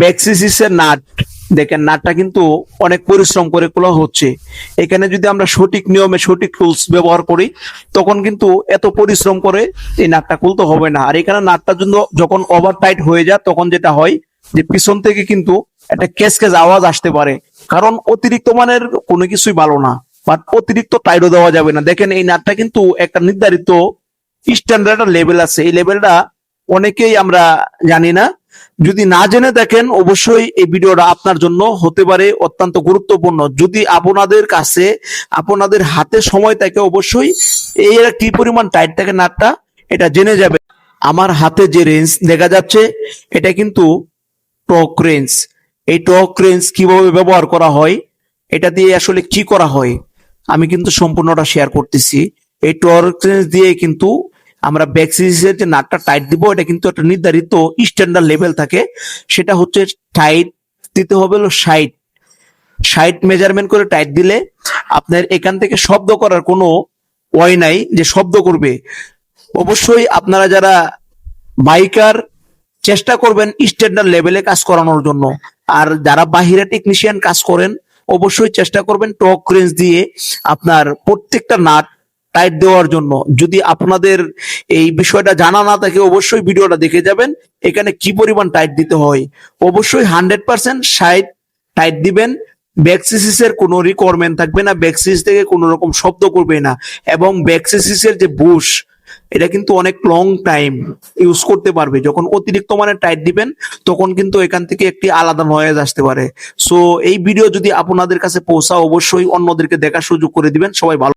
ব্যাকসিসিসের nut, দেখেন নাটটা কিন্তু অনেক পরিশ্রম করে খোলা হচ্ছে। এখানে যদি আমরা সঠিক নিয়মে সঠিক টুলস ব্যবহার করি তখন কিন্তু এত পরিশ্রম করে এই নাটটা খুলতে হবে না। আর এখানে নাটটা যখন ওভার টাইট হয়ে যায় তখন যেটা হয় যে পিছন থেকে কিন্তু একটা ক্যাচ ক্যাচ আওয়াজ আসতে পারে, কারণ অতিরিক্ত মানের কোনো কিছুই ভালো না, বাট অতিরিক্ত টাইটও দেওয়া যাবে না। দেখেন এই নাটটা কিন্তু একটা নির্ধারিত স্ট্যান্ডার্ড লেভেল আছে, এই লেভেলটা অনেকেই আমরা জানি না। যদি না জেনে দেখেন অবশ্যই এই ভিডিওটা আপনার জন্য হতে পারে অত্যন্ত গুরুত্বপূর্ণ। যদি আপনাদের কাছে আপনাদের হাতে সময় থাকে অবশ্যই এই কি পরিমাণ টাইট থাকে নাটটা এটা জেনে যাবে। আমার হাতে যে রেঞ্জ দেখা যাচ্ছে এটা কিন্তু টর্ক রেঞ্জ। এই টর্ক রেঞ্জ কিভাবে ব্যবহার করা হয়, এটা দিয়ে আসলে কি করা হয়, আমি কিন্তু সম্পূর্ণটা শেয়ার করতেছি। এই টর্ক রেঞ্জ দিয়ে কিন্তু আমরা ব্যাক সিরিজের যে নাটটা টাইট দিব এটা কিন্তু একটা নির্ধারিত স্ট্যান্ডার্ড লেভেল থাকে, সেটা হচ্ছে টাইট দিতে হবে হলো 60 মেজারমেন্ট করে টাইট দিলে আপনার এখান থেকে শব্দ করার কোনো ওয়াই নাই যে শব্দ করবে। অবশ্যই আপনারা যারা বাইকার চেষ্টা করবেন স্ট্যান্ডার্ড লেভেলে কাজ করানোর জন্য, আর যারা বাহিরে টেকনিশিয়ান কাজ করেন অবশ্যই চেষ্টা করবেন টর্ক রেঞ্জ দিয়ে আপনার প্রত্যেকটা নাট টাইট দেওয়ার জন্য। যদি আপনাদের এই বিষয়টা জানা না থাকে অবশ্যই ভিডিওটা দেখে যাবেন, এখানে কি পরিমাণ টাইট দিতে হয়। অবশ্যই 100% 60 টাইট দিবেন। ব্যাকসিসিসের কোনো রিকোয়ারমেন্ট থাকবে না, ব্যাকসিস থেকে কোনো রকম শব্দ করবে না, এবং ব্যাকসিসিসের যে বুশ এটা কিন্তু অনেক লং টাইম ইউজ করতে পারবে। যখন অতিরিক্ত মানে টাইট দিবেন তখন কিন্তু এখান থেকে একটি আলাদা নয়েজ আসতে পারে। সো এই ভিডিও যদি আপনাদের কাছে পৌঁছায় অবশ্যই অন্যদেরকে দেখার সুযোগ করে দিবেন। সবাই ভালো